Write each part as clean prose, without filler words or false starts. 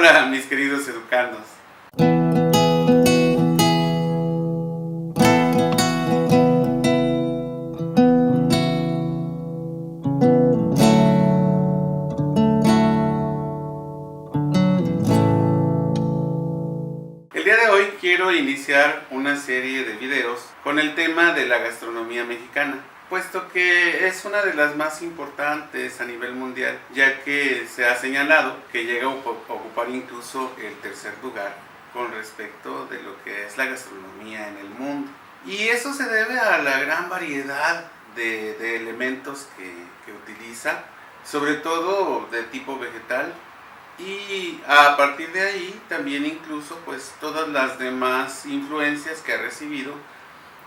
Hola, mis queridos educandos. El día de hoy quiero iniciar una serie de videos con el tema de la gastronomía mexicana, puesto que es una de las más importantes a nivel mundial, ya que se ha señalado que llega a ocupar incluso el tercer lugar con respecto de lo que es la gastronomía en el mundo. Y eso se debe a la gran variedad de elementos que utiliza, sobre todo de tipo vegetal, y a partir de ahí también incluso pues todas las demás influencias que ha recibido,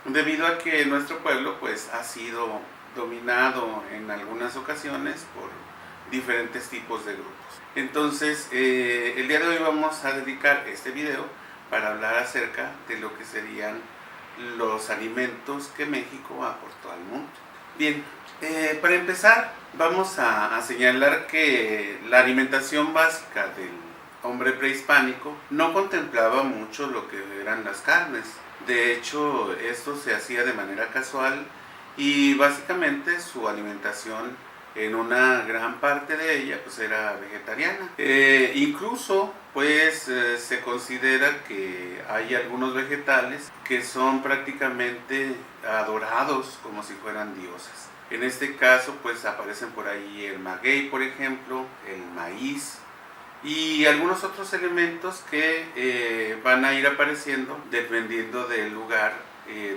debido a que nuestro pueblo pues ha sido dominado en algunas ocasiones por diferentes tipos de grupos. Entonces el día de hoy vamos a dedicar este video para hablar acerca de lo que serían los alimentos que México aportó al mundo. Bien, para empezar vamos a señalar que la alimentación básica del hombre prehispánico no contemplaba mucho lo que eran las carnes. De hecho, esto se hacía de manera casual y básicamente su alimentación en una gran parte de ella pues era vegetariana. Incluso pues se considera que hay algunos vegetales que son prácticamente adorados como si fueran dioses. En este caso pues aparecen por ahí el maguey, por ejemplo, el maíz y algunos otros elementos que van a ir apareciendo dependiendo del lugar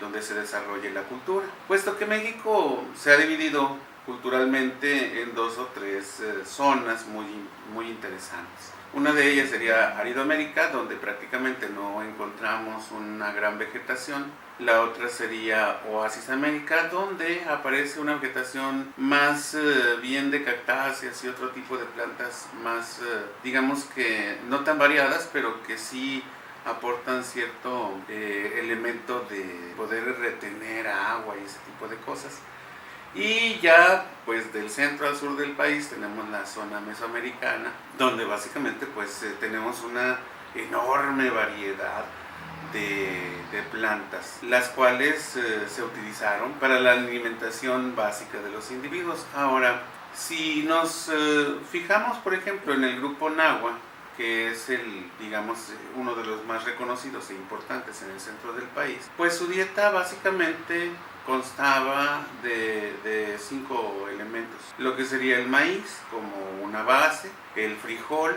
donde se desarrolle la cultura. Puesto que México se ha dividido culturalmente en dos o tres zonas muy interesantes. Una de ellas sería Aridoamérica, donde prácticamente no encontramos una gran vegetación. La otra sería Oasis América, donde aparece una vegetación más bien de cactáceas y otro tipo de plantas más, digamos que no tan variadas, pero que sí aportan cierto elemento de poder retener agua y ese tipo de cosas. Y ya pues del centro al sur del país tenemos la zona mesoamericana, donde básicamente pues tenemos una enorme variedad de plantas, las cuales se utilizaron para la alimentación básica de los individuos. Ahora, si nos fijamos por ejemplo en el grupo Nahua, que es digamos, uno de los más reconocidos e importantes en el centro del país, pues su dieta básicamente constaba de 5 elementos. Lo que sería el maíz como una base, el frijol,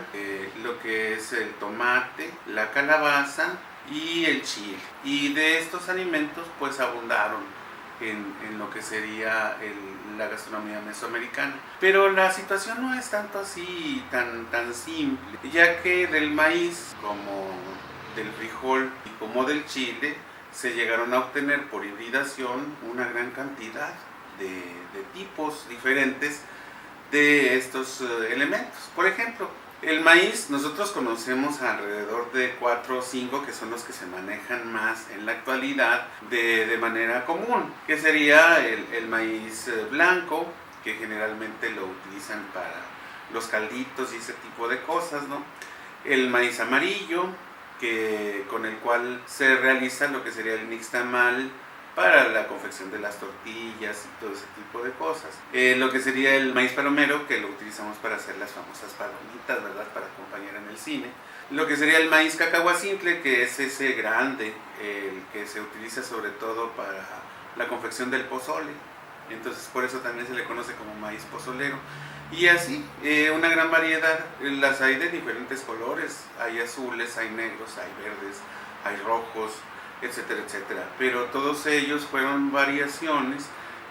lo que es el tomate, la calabaza y el chile. Y de estos alimentos pues abundaron en lo que sería la gastronomía mesoamericana. Pero la situación no es tanto así, tan simple, ya que del maíz como del frijol y como del chile se llegaron a obtener por hibridación una gran cantidad de tipos diferentes de estos elementos. Por ejemplo, el maíz, nosotros conocemos alrededor de 4 o 5 que son los que se manejan más en la actualidad de manera común, que sería el maíz blanco, que generalmente lo utilizan para los calditos y ese tipo de cosas, ¿no? El maíz amarillo, con el cual se realiza lo que sería el nixtamal para la confección de las tortillas y todo ese tipo de cosas. Lo que sería el maíz palomero, que lo utilizamos para hacer las famosas palomitas, ¿verdad? Para acompañar en el cine. Lo que sería el maíz cacahuacintle, que es ese grande, el que se utiliza sobre todo para la confección del pozole. Entonces por eso también se le conoce como maíz pozolero. Y así, una gran variedad, las hay de diferentes colores, hay azules, hay negros, hay verdes, hay rojos, etcétera, etcétera. Pero todos ellos fueron variaciones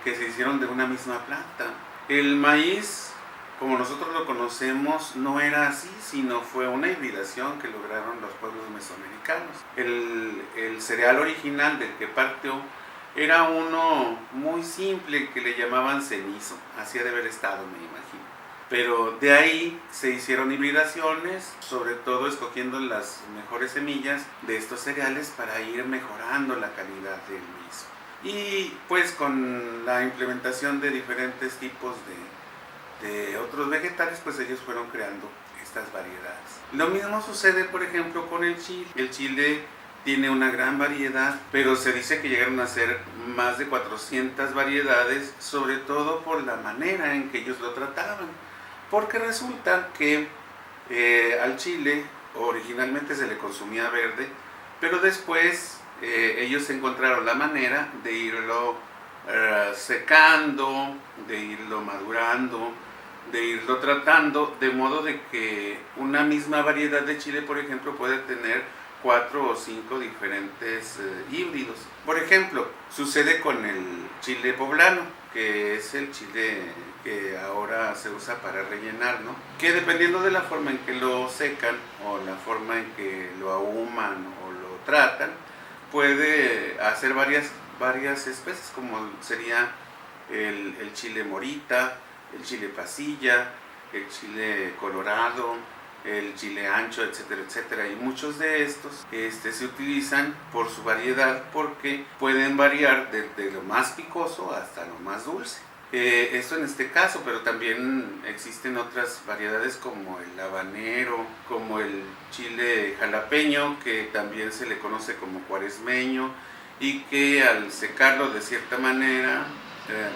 que se hicieron de una misma planta. El maíz, como nosotros lo conocemos, no era así, sino fue una hibridación que lograron los pueblos mesoamericanos. El cereal original del que partió era uno muy simple que le llamaban cenizo, así ha de haber estado, me imagino. Pero de ahí se hicieron hibridaciones, sobre todo escogiendo las mejores semillas de estos cereales para ir mejorando la calidad del mismo. Y pues con la implementación de diferentes tipos de otros vegetales, pues ellos fueron creando estas variedades. Lo mismo sucede, por ejemplo, con el chile. El chile tiene una gran variedad, pero se dice que llegaron a ser más de 400 variedades, sobre todo por la manera en que ellos lo trataban. Porque resulta que al chile originalmente se le consumía verde, pero después ellos encontraron la manera de irlo secando, de irlo madurando, de irlo tratando, de modo de que una misma variedad de chile, por ejemplo, puede tener 4 o 5 diferentes híbridos. Por ejemplo, sucede con el chile poblano, que es el chile que ahora se usa para rellenar, ¿no? Que dependiendo de la forma en que lo secan o la forma en que lo ahuman o lo tratan, puede hacer varias especies, como sería el chile morita, el chile pasilla, el chile colorado, el chile ancho, etcétera, etcétera. Y muchos de estos se utilizan por su variedad porque pueden variar desde lo más picoso hasta lo más dulce. Esto en este caso, pero también existen otras variedades como el habanero, como el chile jalapeño, que también se le conoce como cuaresmeño, y que al secarlo de cierta manera,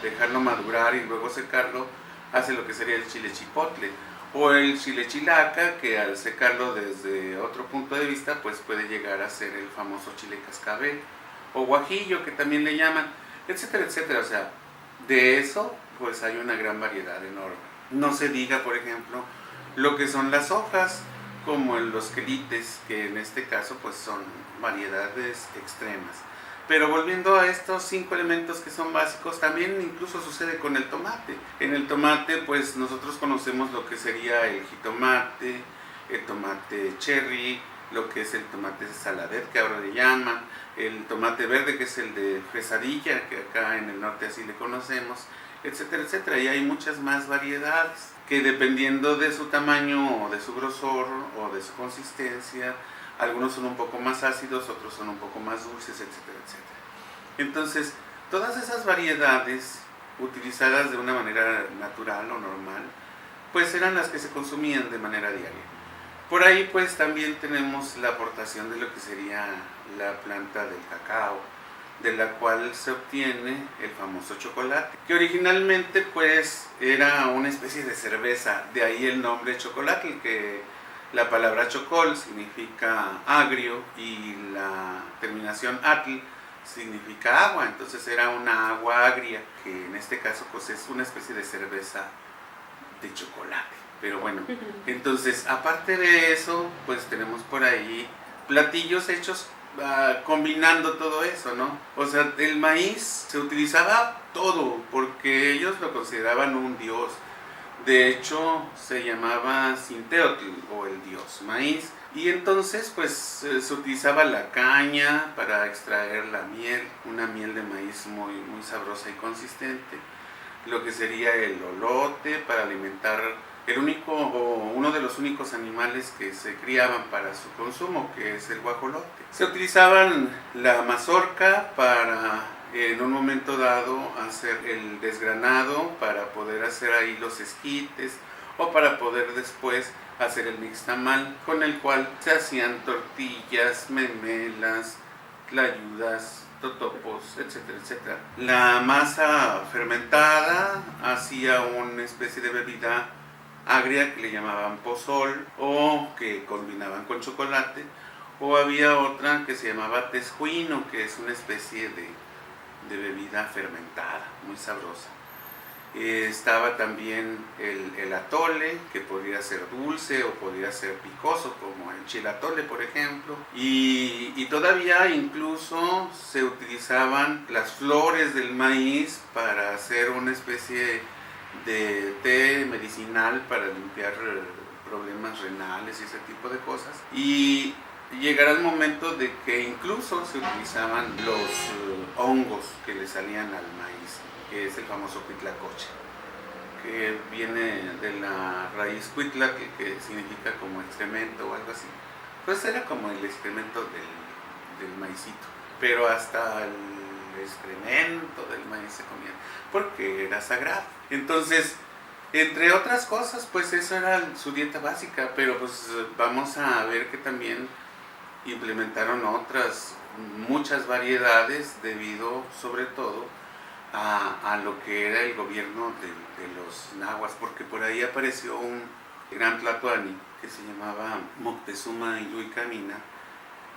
dejarlo madurar y luego secarlo, hace lo que sería el chile chipotle. O el chile chilaca, que al secarlo desde otro punto de vista, pues puede llegar a ser el famoso chile cascabel. O guajillo, que también le llaman, etcétera, etcétera. O sea, de eso, pues hay una gran variedad enorme. No se diga, por ejemplo, lo que son las hojas, como los quelites, que en este caso, pues son variedades extremas. Pero volviendo a estos 5 elementos que son básicos, también incluso sucede con el tomate. En el tomate, pues nosotros conocemos lo que sería el jitomate, el tomate cherry, lo que es el tomate saladet, que ahora le llaman, el tomate verde, que es el de fresadilla, que acá en el norte así le conocemos, etcétera, etcétera. Y hay muchas más variedades, que dependiendo de su tamaño, o de su grosor, o de su consistencia, algunos son un poco más ácidos, otros son un poco más dulces, etcétera, etcétera. Entonces, todas esas variedades utilizadas de una manera natural o normal, pues eran las que se consumían de manera diaria. Por ahí pues también tenemos la aportación de lo que sería la planta del cacao, de la cual se obtiene el famoso chocolate, que originalmente pues era una especie de cerveza, de ahí el nombre chocolate, que la palabra chocol significa agrio y la terminación atl significa agua, entonces era una agua agria, que en este caso pues es una especie de cerveza de chocolate. Pero bueno, entonces aparte de eso, pues tenemos por ahí platillos hechos combinando todo eso, ¿no? O sea, el maíz se utilizaba todo porque ellos lo consideraban un dios. De hecho, se llamaba Sinteotl, o el dios maíz. Y entonces, pues, se utilizaba la caña para extraer la miel, una miel de maíz muy, muy sabrosa y consistente. Lo que sería el olote para alimentar el único, o uno de los únicos animales que se criaban para su consumo, que es el guajolote. Se utilizaban la mazorca para, en un momento dado, hacer el desgranado para poder hacer ahí los esquites, o para poder después hacer el nixtamal, con el cual se hacían tortillas, memelas, tlayudas, totopos, etcétera, etcétera. La masa fermentada hacía una especie de bebida agria que le llamaban pozol, o que combinaban con chocolate, o había otra que se llamaba tesjuino, que es una especie de bebida fermentada, muy sabrosa. Estaba también el atole, que podría ser dulce o podría ser picoso, como el chilatole, por ejemplo. Y todavía incluso se utilizaban las flores del maíz para hacer una especie de té medicinal para limpiar problemas renales y ese tipo de cosas. Y llegará el momento de que incluso se utilizaban los hongos que le salían al maíz, que es el famoso huitlacoche, que viene de la raíz huitla, que significa como excremento o algo así. Pues era como el excremento del maicito, pero hasta el excremento del maíz se comía, porque era sagrado. Entonces, Entre otras cosas, pues eso era su dieta básica, pero pues vamos a ver que también implementaron otras muchas variedades debido sobre todo a lo que era el gobierno de los nahuas, porque por ahí apareció un gran tlatoani que se llamaba Moctezuma Iluy Camina,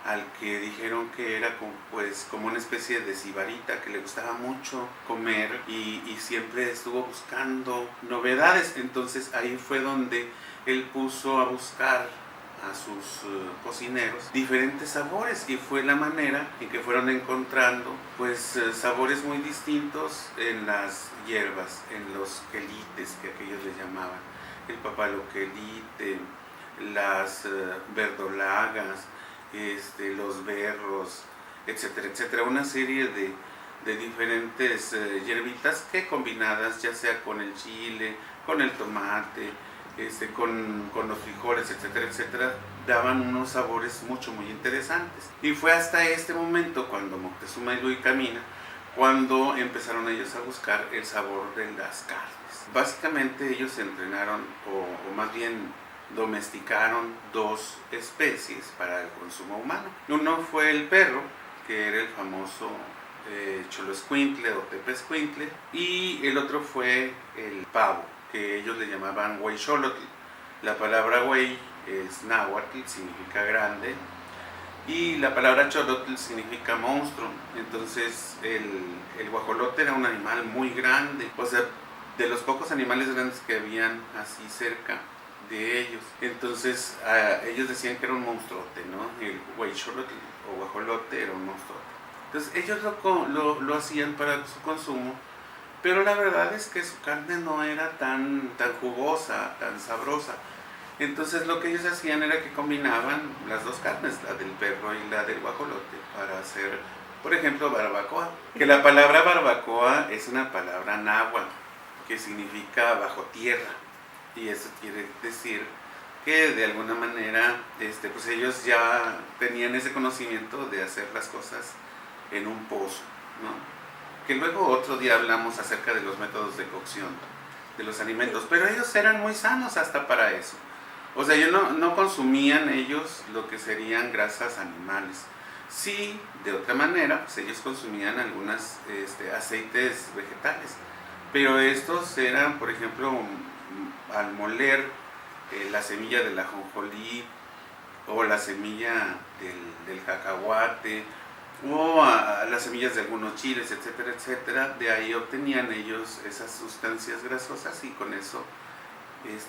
al que dijeron que era como una especie de sibarita, que le gustaba mucho comer y siempre estuvo buscando novedades. Entonces ahí fue donde él puso a buscar a sus cocineros diferentes sabores, y fue la manera en que fueron encontrando pues sabores muy distintos en las hierbas, en los quelites que aquellos le llamaban, el papaloquelite, las verdolagas, los berros, etcétera, etcétera, una serie de diferentes hierbitas que combinadas ya sea con el chile, con el tomate, con los frijoles, etcétera, etcétera, daban unos sabores muy interesantes. Y fue hasta este momento, cuando Moctezuma Iluy Camina, cuando empezaron ellos a buscar el sabor de las carnes. Básicamente ellos entrenaron, o más bien domesticaron dos especies para el consumo humano. Uno fue el perro, que era el famoso Xoloescuintle o Tepezcuintle, y el otro fue el pavo, que ellos le llamaban Hueyxolotl. La palabra Huey es náhuatl, significa grande, y la palabra Xolotl significa monstruo. Entonces el guajolote era un animal muy grande, o sea, de los pocos animales grandes que habían así cerca de ellos. Entonces ellos decían que era un monstruote, ¿no? El hueyxolotl o guajolote era un monstruote. Entonces ellos lo hacían para su consumo, pero la verdad es que su carne no era tan jugosa, tan sabrosa. Entonces lo que ellos hacían era que combinaban las dos carnes, la del perro y la del guajolote, para hacer, por ejemplo, barbacoa. Que la palabra barbacoa es una palabra náhuatl que significa bajo tierra, y eso quiere decir que de alguna manera pues ellos ya tenían ese conocimiento de hacer las cosas en un pozo, ¿no? Que luego otro día hablamos acerca de los métodos de cocción de los alimentos, pero ellos eran muy sanos hasta para eso. O sea, ellos no consumían ellos lo que serían grasas animales. Sí, de otra manera, pues ellos consumían algunas aceites vegetales, pero estos eran, por ejemplo, al moler la semilla del ajonjolí o la semilla del cacahuate o las semillas de algunos chiles, etcétera, etcétera, de ahí obtenían ellos esas sustancias grasosas, y con eso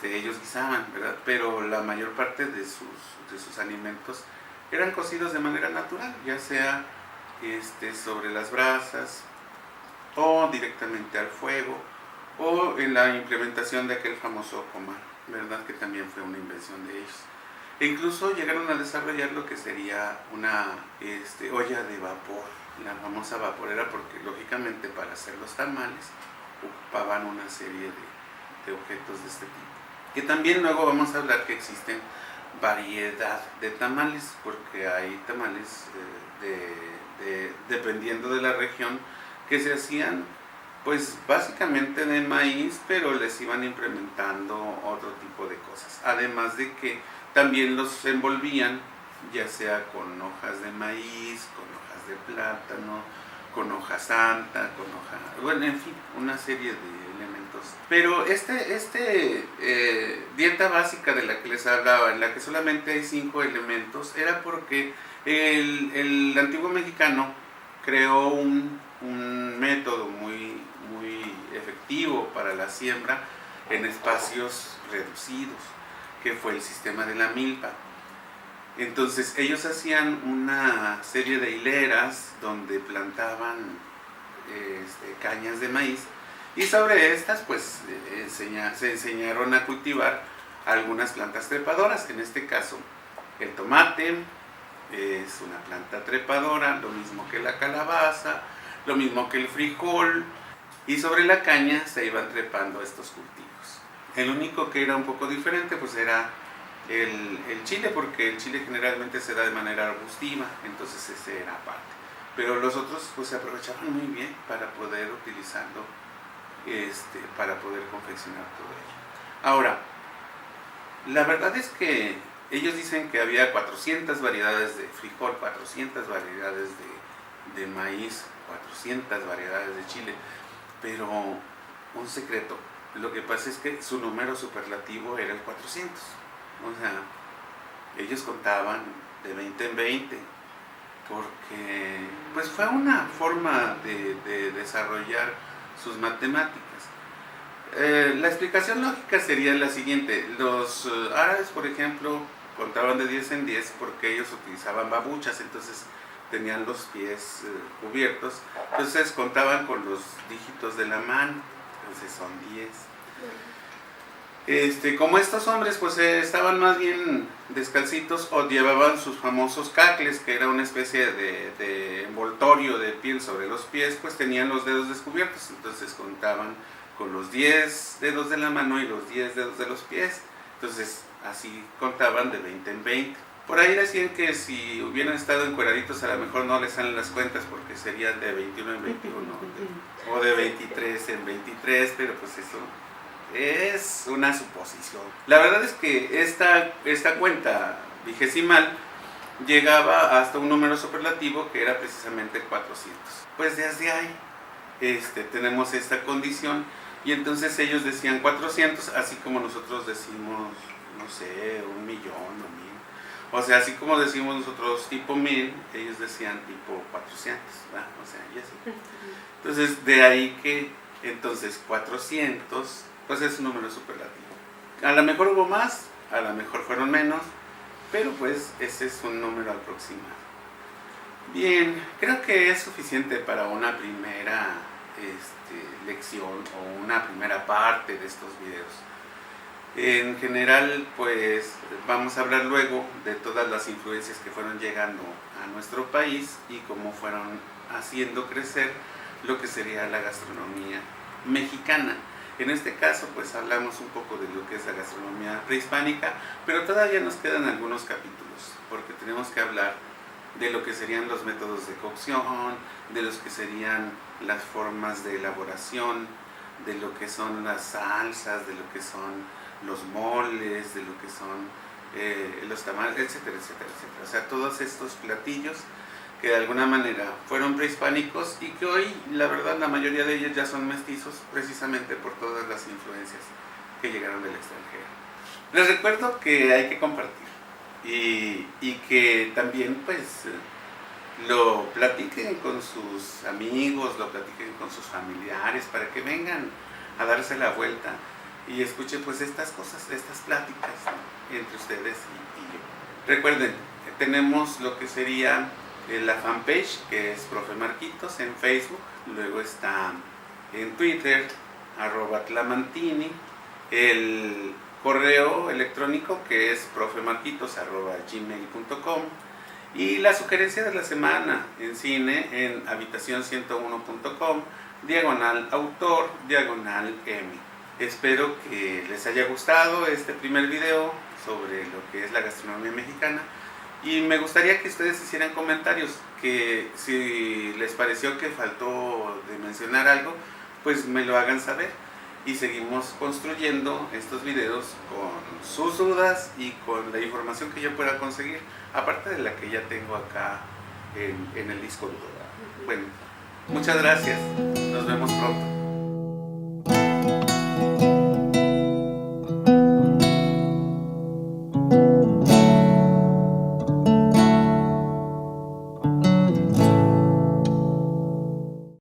ellos guisaban, ¿verdad? Pero la mayor parte de sus alimentos eran cocidos de manera natural, ya sea sobre las brasas o directamente al fuego, o en la implementación de aquel famoso comal, ¿verdad? Que también fue una invención de ellos. E incluso llegaron a desarrollar lo que sería una olla de vapor, la famosa vaporera, porque lógicamente para hacer los tamales ocupaban una serie de objetos de este tipo. Que también luego vamos a hablar que existen variedad de tamales, porque hay tamales dependiendo de la región, que se hacían pues básicamente de maíz, pero les iban implementando otro tipo de cosas, además de que también los envolvían ya sea con hojas de maíz, con hojas de plátano, con hoja santa, bueno, en fin, una serie de elementos. Pero dieta básica de la que les hablaba, en la que solamente hay 5 elementos, era porque el antiguo mexicano creó un método muy efectivo para la siembra en espacios reducidos, que fue el sistema de la milpa. Entonces ellos hacían una serie de hileras donde plantaban cañas de maíz, y sobre estas pues se enseñaron a cultivar algunas plantas trepadoras. En este caso el tomate es una planta trepadora, lo mismo que la calabaza, lo mismo que el frijol, y sobre la caña se iban trepando estos cultivos. El único que era un poco diferente pues era el chile, porque el chile generalmente se da de manera arbustiva, entonces ese era aparte. Pero los otros pues se aprovechaban muy bien para poder utilizarlo para poder confeccionar todo ello. Ahora, la verdad es que ellos dicen que había 400 variedades de frijol, 400 variedades de maíz, 400 variedades de chile, pero un secreto, lo que pasa es que su número superlativo era el 400, o sea, ellos contaban de 20 en 20, porque pues fue una forma de desarrollar sus matemáticas. La explicación lógica sería la siguiente: los árabes, por ejemplo, contaban de 10 en 10 porque ellos utilizaban babuchas, entonces tenían los pies cubiertos, entonces contaban con los dígitos de la mano, entonces son 10. Como estos hombres pues estaban más bien descalcitos o llevaban sus famosos cacles, que era una especie de envoltorio de piel sobre los pies, pues tenían los dedos descubiertos, entonces contaban con los 10 dedos de la mano y los 10 dedos de los pies, entonces así contaban de 20 en 20. Por ahí decían que si hubieran estado encueraditos a lo mejor no les salen las cuentas porque serían de 21 en 21 o de 23 en 23, pero pues eso es una suposición. La verdad es que esta cuenta vigesimal llegaba hasta un número superlativo que era precisamente 400. Pues desde ahí tenemos esta condición, y entonces ellos decían 400, así como nosotros decimos, no sé, 1,000,000 o 1000. O sea, así como decimos nosotros tipo 1000, ellos decían tipo 400, ¿verdad? O sea, y así. Entonces, de ahí que entonces 400 pues es un número superlativo. A lo mejor hubo más, a lo mejor fueron menos, pero pues ese es un número aproximado. Bien, creo que es suficiente para una primera lección o una primera parte de estos videos. En general, pues vamos a hablar luego de todas las influencias que fueron llegando a nuestro país y cómo fueron haciendo crecer lo que sería la gastronomía mexicana. En este caso, pues hablamos un poco de lo que es la gastronomía prehispánica, pero todavía nos quedan algunos capítulos, porque tenemos que hablar de lo que serían los métodos de cocción, de los que serían las formas de elaboración, de lo que son las salsas, de lo que son los moles, de lo que son los tamales, etcétera, etcétera, etcétera. O sea, todos estos platillos que de alguna manera fueron prehispánicos y que hoy, la verdad, la mayoría de ellos ya son mestizos, precisamente por todas las influencias que llegaron del extranjero. Les recuerdo que hay que compartir y que también pues lo platiquen con sus amigos, lo platiquen con sus familiares, para que vengan a darse la vuelta y escuchen pues estas cosas, estas pláticas, ¿no?, entre ustedes y yo. Recuerden, tenemos lo que sería la fanpage, que es Profe Marquitos en Facebook, luego está en Twitter, @tlamantini, el correo electrónico que es profemarquitos@gmail.com, y la sugerencia de la semana en cine en habitacion101.com, /autor, /M. Espero que les haya gustado este primer video sobre lo que es la gastronomía mexicana, y me gustaría que ustedes hicieran comentarios, que si les pareció que faltó de mencionar algo, pues me lo hagan saber, y seguimos construyendo estos videos con sus dudas y con la información que yo pueda conseguir, aparte de la que ya tengo acá en el disco duro. Bueno, muchas gracias, nos vemos pronto.